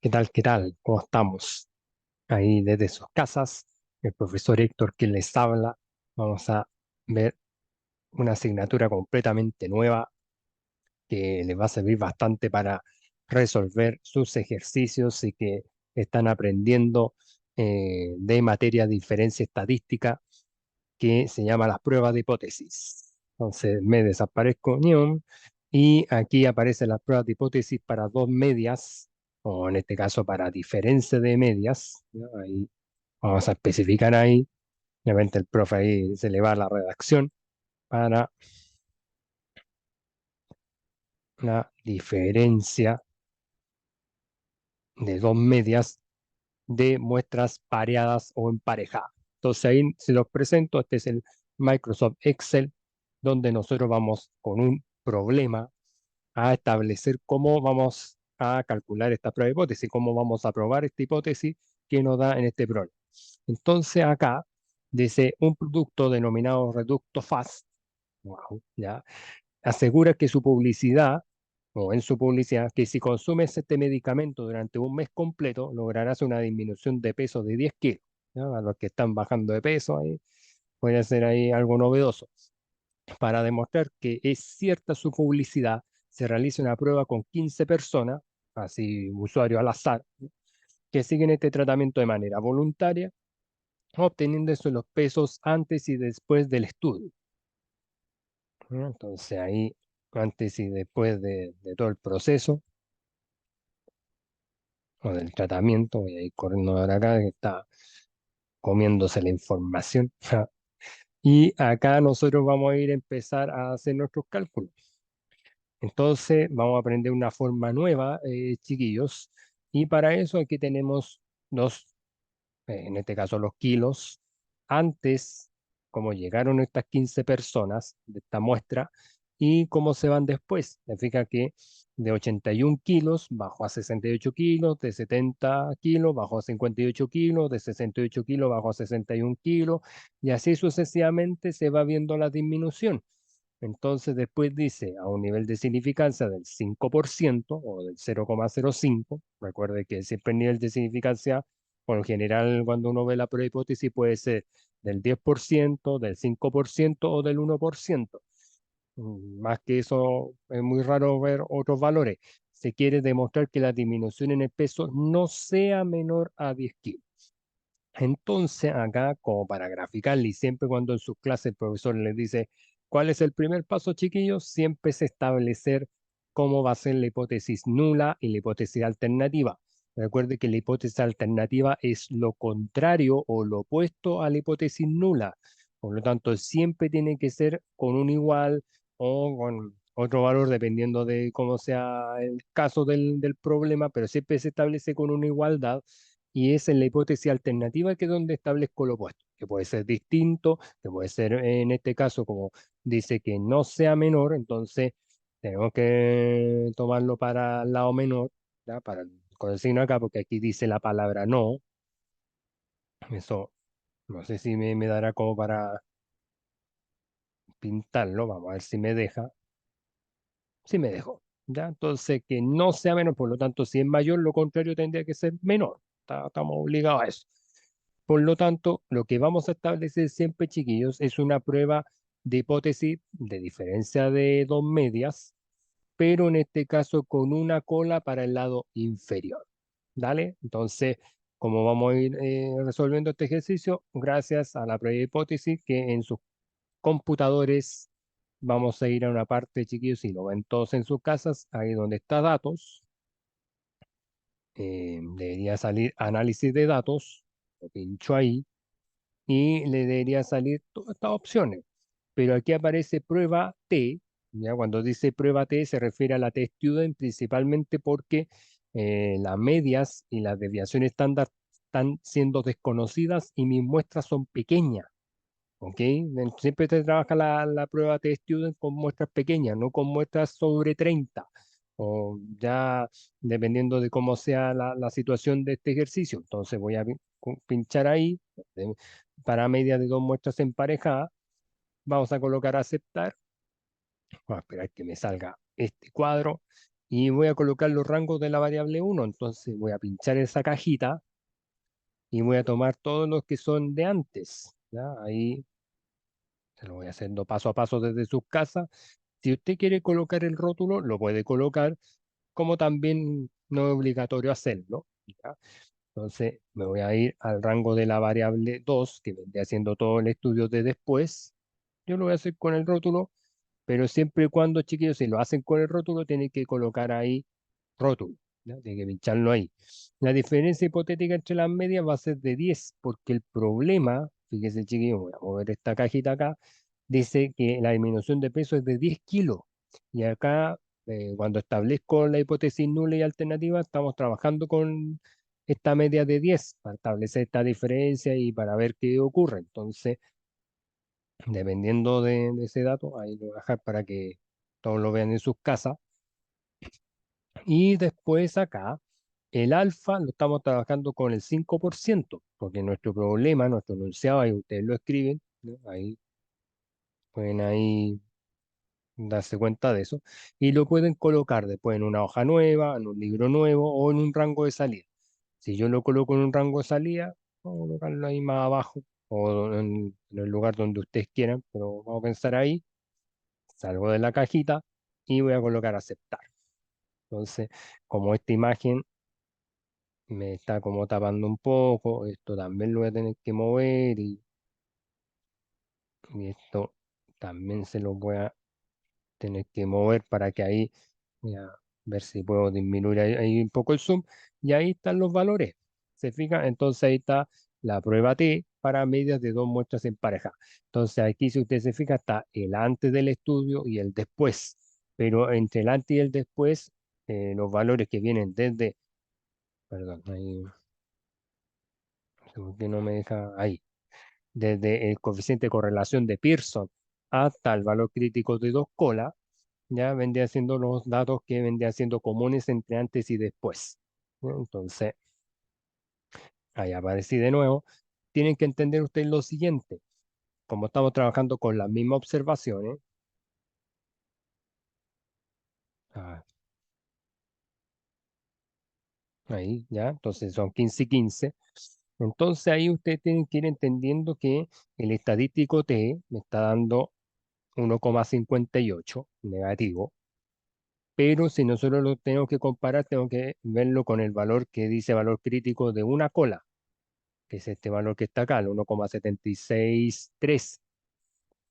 ¿Qué tal? ¿Qué tal? ¿Cómo estamos? Ahí desde sus casas, el profesor Héctor quien les habla. Vamos a ver una asignatura completamente nueva que les va a servir bastante para resolver sus ejercicios y que están aprendiendo de materia de diferencia estadística que se llama las pruebas de hipótesis. Entonces me desaparezco ñom, y aquí aparecen las pruebas de hipótesis para dos medias, o en este caso para diferencia de medias. ¿Ya? Ahí vamos a especificar ahí. Obviamente el profe ahí se le va a la redacción para la diferencia de dos medias de muestras pareadas o emparejadas. Entonces ahí se los presento. Este es el Microsoft Excel, donde nosotros vamos con un problema a establecer cómo vamos a calcular esta prueba de hipótesis, cómo vamos a probar esta hipótesis que nos da en este problema. Entonces acá dice un producto denominado reducto fast, wow, ya, asegura que su publicidad, o en su publicidad, que si consumes este medicamento durante un mes completo, lograrás una disminución de peso de 10 kilos. ¿Ya? A los que están bajando de peso ahí, puede ser ahí algo novedoso. Para demostrar que es cierta su publicidad, se realiza una prueba con 15 personas, así usuarios al azar, que siguen este tratamiento de manera voluntaria, obteniendo eso los pesos antes y después del estudio. ¿No? Entonces ahí, antes y después de todo el proceso o del tratamiento, voy a ir corriendo ahora acá, que está comiéndose la información. Y acá nosotros vamos a ir a empezar a hacer nuestros cálculos. Entonces, vamos a aprender una forma nueva, chiquillos, y para eso aquí tenemos dos, en este caso los kilos, antes, cómo llegaron estas 15 personas de esta muestra y cómo se van después. Significa que de 81 kilos bajó a 68 kilos, de 70 kilos bajó a 58 kilos, de 68 kilos bajó a 61 kilos, y así sucesivamente se va viendo la disminución. Entonces después dice a un nivel de significancia del 5% o del 0,05. Recuerde que siempre el nivel de significancia, por lo general, cuando uno ve la prueba de hipótesis, puede ser del 10%, del 5% o del 1%. Más que eso, es muy raro ver otros valores. Se quiere demostrar que la disminución en el peso no sea menor a 10 kilos. Entonces, acá, como para graficarle, y siempre cuando en sus clases el profesor les dice, ¿cuál es el primer paso, chiquillos? Siempre es establecer cómo va a ser la hipótesis nula y la hipótesis alternativa. Recuerde que la hipótesis alternativa es lo contrario o lo opuesto a la hipótesis nula. Por lo tanto, siempre tiene que ser con un igual o con otro valor, dependiendo de cómo sea el caso del problema, pero siempre se establece con una igualdad, y es en la hipótesis alternativa que es donde establezco lo opuesto, que puede ser distinto, que puede ser en este caso, como dice, que no sea menor. Entonces tenemos que tomarlo para el lado menor, ¿ya? Para con el signo acá, porque aquí dice la palabra no. Eso no sé si me dará como para pintarlo. Vamos a ver si me deja. Sí me dejó. ¿Ya? Entonces, que no sea menor, por lo tanto, si es mayor, lo contrario tendría que ser menor. Estamos obligados a eso. Por lo tanto, lo que vamos a establecer siempre, chiquillos, es una prueba de hipótesis de diferencia de dos medias, pero en este caso con una cola para el lado inferior. ¿Dale? Entonces, como vamos a ir resolviendo este ejercicio, gracias a la prueba de hipótesis que en sus computadores vamos a ir a una parte, chiquillos, si lo ven todos en sus casas, ahí donde está datos, debería salir análisis de datos, lo pincho ahí y le debería salir todas estas opciones. Pero aquí aparece prueba T. Ya cuando dice prueba T se refiere a la T-Student, principalmente porque las medias y las desviaciones estándar están siendo desconocidas y mis muestras son pequeñas. ¿Ok? Siempre se trabaja la prueba T-Student con muestras pequeñas, no con muestras sobre 30, o ya dependiendo de cómo sea la situación de este ejercicio. Entonces voy a pinchar ahí, eh, para media de dos muestras emparejadas. Vamos a colocar aceptar. Vamos a esperar que me salga este cuadro y voy a colocar los rangos de la variable 1. Entonces voy a pinchar esa cajita y voy a tomar todos los que son de antes. ¿Ya? Ahí se lo voy haciendo paso a paso desde su casa. Si usted quiere colocar el rótulo, lo puede colocar, como también no es obligatorio hacerlo. ¿Ya? Entonces me voy a ir al rango de la variable 2, que vendría haciendo todo el estudio de después. Yo lo voy a hacer con el rótulo, pero siempre y cuando, chiquillos, si lo hacen con el rótulo, tienen que colocar ahí rótulo, ¿ya? Tienen que pincharlo ahí. La diferencia hipotética entre las medias va a ser de 10, porque el problema, fíjese, chiquillos, voy a mover esta cajita acá, dice que la disminución de peso es de 10 kilos. Y acá, cuando establezco la hipótesis nula y alternativa, estamos trabajando con esta media de 10 para establecer esta diferencia y para ver qué ocurre. Entonces, dependiendo de ese dato, ahí lo voy a dejar para que todos lo vean en sus casas. Y después acá, el alfa lo estamos trabajando con el 5%, porque nuestro problema, nuestro enunciado, ahí ustedes lo escriben, ¿no? Ahí pueden ahí darse cuenta de eso, y lo pueden colocar después en una hoja nueva, en un libro nuevo o en un rango de salida. Si yo lo coloco en un rango de salida, vamos a colocarlo ahí más abajo o en el lugar donde ustedes quieran, pero vamos a pensar ahí, salgo de la cajita y voy a colocar aceptar. Entonces, como esta imagen me está como tapando un poco, esto también lo voy a tener que mover y esto también se lo voy a tener que mover para que ahí, voy a ver si puedo disminuir ahí un poco el zoom, y ahí están los valores. ¿Se fija? Entonces ahí está la prueba T para medidas de dos muestras en pareja. Entonces aquí, si usted se fija, está el antes del estudio y el después, pero entre el antes y el después, los valores que vienen desde, perdón, ahí, no sé por qué no me deja ahí, desde el coeficiente de correlación de Pearson hasta el valor crítico de dos colas, ya vendría siendo los datos que vendrían siendo comunes entre antes y después, ¿no? Entonces, ahí aparecí de nuevo. Tienen que entender ustedes lo siguiente, como estamos trabajando con las mismas observaciones, ah, ahí, ya, entonces son 15 y 15. Entonces ahí ustedes tienen que ir entendiendo que el estadístico T me está dando 1,58 negativo, pero si nosotros lo tenemos que comparar, tengo que verlo con el valor que dice valor crítico de una cola, que es este valor que está acá, el 1,763.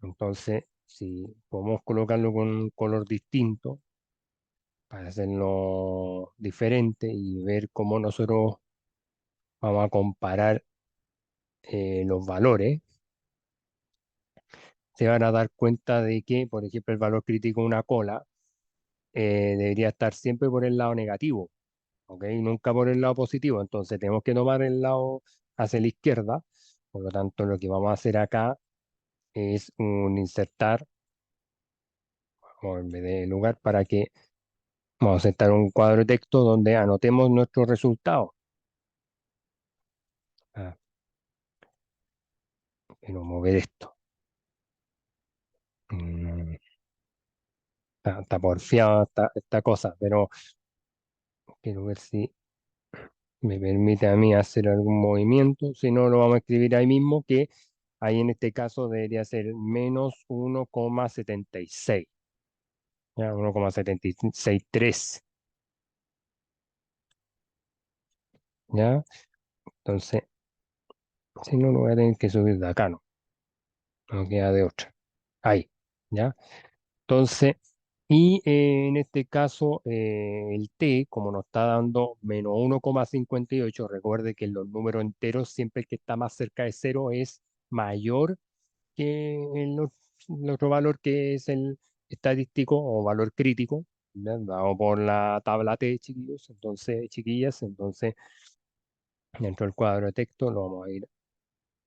Entonces, si podemos colocarlo con un color distinto para hacerlo diferente y ver cómo nosotros vamos a comparar los valores, se van a dar cuenta de que, por ejemplo, el valor crítico de una cola debería estar siempre por el lado negativo, ¿ok? Nunca por el lado positivo. Entonces tenemos que tomar el lado hacia la izquierda. Por lo tanto, lo que vamos a hacer acá es un insertar, o en vez de lugar, para que vamos a insertar un cuadro de texto donde anotemos nuestros resultados. Ah, quiero mover esto. Mm, está porfiado esta cosa, pero quiero ver si me permite a mí hacer algún movimiento. Si no, lo vamos a escribir ahí mismo, que ahí en este caso debería ser menos 1,76. Ya, 1,763. ¿Ya? Entonces, si no, lo voy a tener que subir de acá, ¿no? No queda de otra. Ahí, ¿ya? Entonces, y en este caso, el t, como nos está dando menos 1,58, recuerde que en los números enteros, siempre el que está más cerca de cero es mayor que el otro valor, que es el estadístico o valor crítico, ¿ya? Dado por la tabla T, chiquillos, entonces, chiquillas, entonces, dentro del cuadro de texto lo vamos a ir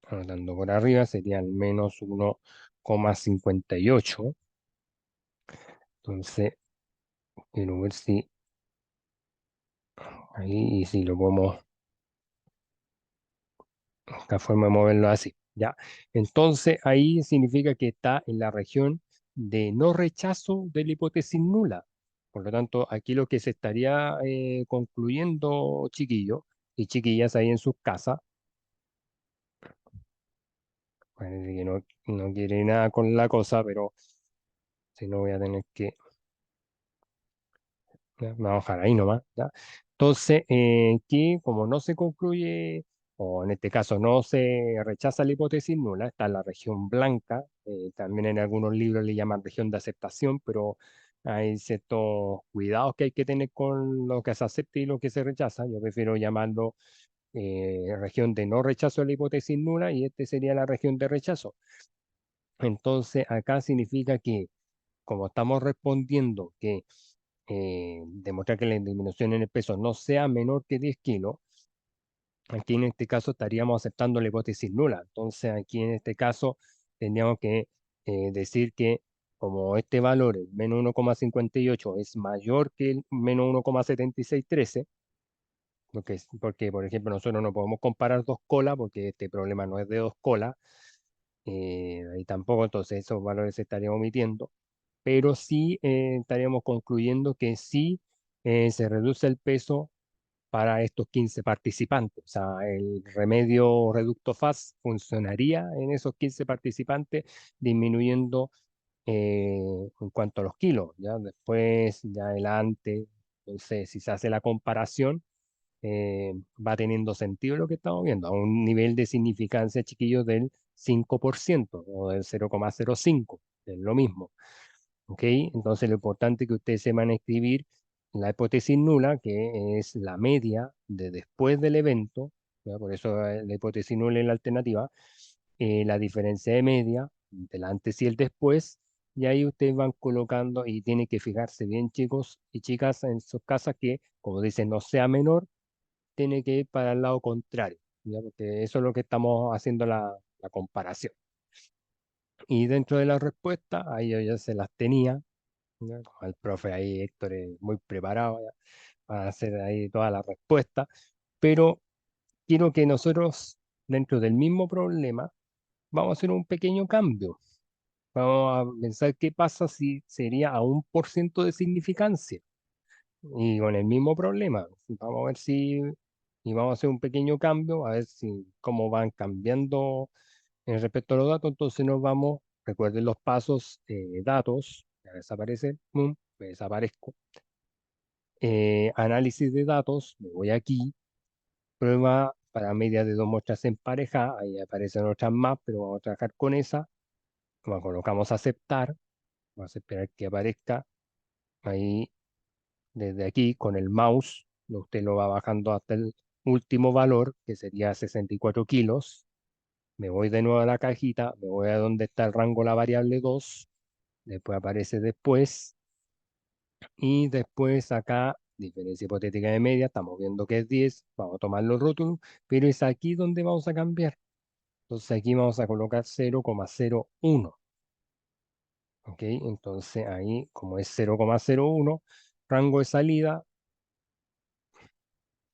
anotando por arriba, sería el menos 1,58. Entonces, quiero ver si ahí, y si lo podemos, esta forma de moverlo así, ¿ya? Entonces, ahí significa que está en la región de no rechazo de la hipótesis nula. Por lo tanto, aquí lo que se estaría concluyendo, chiquillos y chiquillas ahí en sus casas, parece que no quiere nada con la cosa, pero si no voy a tener que, ya, me voy a bajar ahí nomás, ¿ya? Entonces, que como no se concluye, o en este caso no se rechaza la hipótesis nula, está la región blanca, también en algunos libros le llaman región de aceptación, pero hay ciertos cuidados que hay que tener con lo que se acepta y lo que se rechaza. Yo prefiero llamarlo región de no rechazo de la hipótesis nula y este sería la región de rechazo. Entonces, acá significa que como estamos respondiendo que demostrar que la disminución en el peso no sea menor que 10 kilos, aquí en este caso estaríamos aceptando la hipótesis nula. Entonces, aquí en este caso tendríamos que decir que como este valor, el menos 1,58, es mayor que el menos 1,7613, porque, por ejemplo, nosotros no podemos comparar dos colas porque este problema no es de dos colas, ahí tampoco, entonces esos valores se estarían omitiendo, pero sí estaríamos concluyendo que sí se reduce el peso para estos 15 participantes. O sea, el remedio reducto FAS funcionaría en esos 15 participantes, disminuyendo en cuanto a los kilos. ¿Ya? Después, ya adelante, entonces, si se hace la comparación, va teniendo sentido lo que estamos viendo, a un nivel de significancia, chiquillos, del 5% o del 0,05, es lo mismo. ¿Ok? Entonces lo importante es que ustedes sepan escribir la hipótesis nula, que es la media de después del evento, ¿ya? Por eso la hipótesis nula es la alternativa, la diferencia de media del antes y el después, y ahí ustedes van colocando y tienen que fijarse bien, chicos y chicas, en sus casas que, como dicen, no sea menor, tiene que ir para el lado contrario, ¿ya? Porque eso es lo que estamos haciendo la comparación. Y dentro de la respuesta, ahí yo ya se las tenía, ¿ya? Como el profe ahí, Héctor, es muy preparado ya, para hacer ahí toda la respuesta, pero quiero que nosotros, dentro del mismo problema, vamos a hacer un pequeño cambio. Vamos a pensar qué pasa si sería a 1% de significancia. Y con el mismo problema, vamos a ver si, y vamos a hacer un pequeño cambio, a ver si cómo van cambiando en respecto a los datos. Entonces nos vamos, recuerden los pasos, datos, ya desaparece, me desaparezco. Análisis de datos, me voy aquí, prueba para media de dos muestras emparejadas, ahí aparecen otras más, pero vamos a trabajar con esa. Colocamos aceptar, vamos a esperar que aparezca ahí desde aquí con el mouse, usted lo va bajando hasta el último valor, que sería 64 kilos. Me voy de nuevo a la cajita, me voy a donde está el rango la variable 2, después aparece después, y después acá, diferencia hipotética de media, estamos viendo que es 10, vamos a tomar los rótulos, pero es aquí donde vamos a cambiar. Entonces aquí vamos a colocar 0,01. ¿Ok? Entonces ahí, como es 0,01, rango de salida,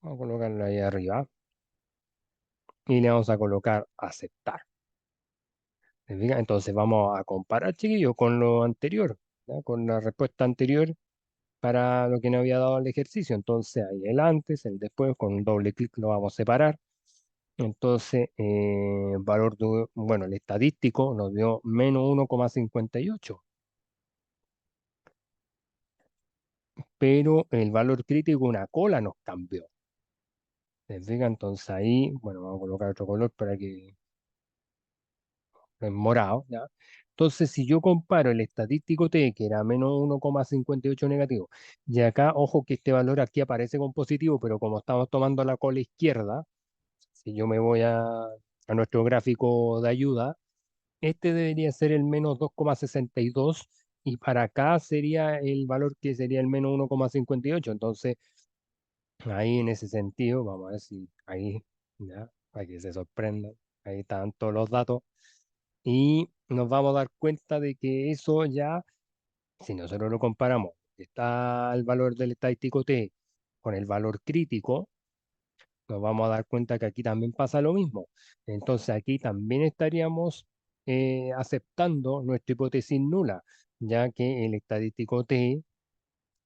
vamos a colocarlo ahí arriba y le vamos a colocar aceptar. ¿Se fija? Entonces vamos a comparar, chiquillos, con lo anterior, ¿ya? Con la respuesta anterior para lo que nos había dado el ejercicio. Entonces ahí el antes, el después, con un doble clic lo vamos a separar. Entonces, bueno, el estadístico nos dio menos 1,58, pero el valor crítico, una cola nos cambió. ¿Se fija? Entonces ahí, bueno, vamos a colocar otro color para que en morado, ¿ya? Entonces, si yo comparo el estadístico T, que era menos 1,58 negativo, y acá, ojo que este valor aquí aparece con positivo, pero como estamos tomando la cola izquierda, si yo me voy a nuestro gráfico de ayuda, este debería ser el menos 2,62 y para acá sería el valor que sería el menos 1,58. Entonces, ahí en ese sentido, vamos a ver si ahí, ya, para que se sorprendan, ahí están todos los datos y nos vamos a dar cuenta de que eso ya, si nosotros lo comparamos, está el valor del estadístico T con el valor crítico, nos vamos a dar cuenta que aquí también pasa lo mismo. Entonces aquí también estaríamos aceptando nuestra hipótesis nula, ya que el estadístico T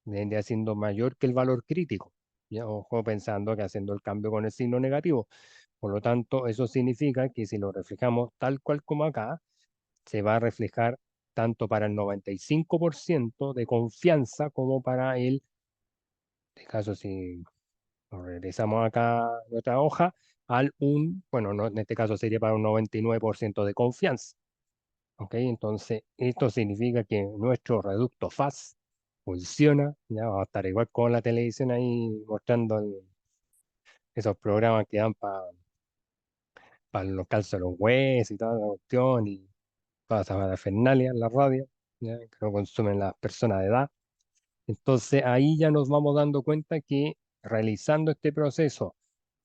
vendría siendo mayor que el valor crítico. Ya, ojo, pensando que haciendo el cambio con el signo negativo. Por lo tanto, eso significa que si lo reflejamos tal cual como acá, se va a reflejar tanto para el 95% de confianza como para el, en este caso, si nos regresamos acá a nuestra hoja, bueno, no, en este caso sería para un 99% de confianza. ¿Ok? Entonces, esto significa que nuestro reducto FAS funciona, ya va a estar igual con la televisión ahí mostrando esos programas que dan para los calzos de los huesos y toda la cuestión y todas esas parafernalia en la radio, ya, que lo consumen las personas de edad. Entonces ahí ya nos vamos dando cuenta que realizando este proceso,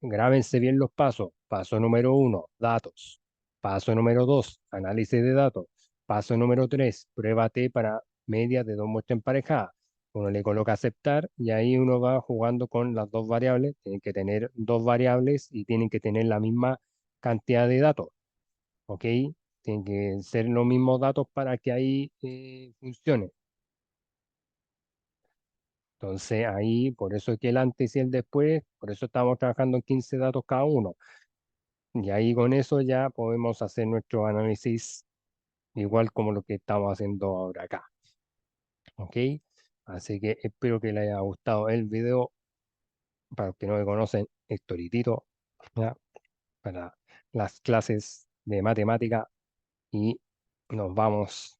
grábense bien los pasos. Paso número uno, datos. Paso número dos, análisis de datos. Paso número tres, prueba T para medias de dos muestras emparejadas. Uno le coloca aceptar y ahí uno va jugando con las dos variables. Tienen que tener dos variables y tienen que tener la misma cantidad de datos. ¿Ok? Tienen que ser los mismos datos para que ahí funcione. Entonces ahí, por eso es que el antes y el después, por eso estamos trabajando en 15 datos cada uno. Y ahí con eso ya podemos hacer nuestro análisis igual como lo que estamos haciendo ahora acá. ¿Ok? Así que espero que les haya gustado el video. Para los que no me conocen, Héctoritito, ¿ya? Para las clases de matemática y nos vamos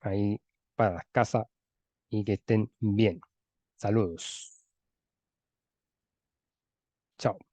ahí para las casas y que estén bien. Saludos. Chao.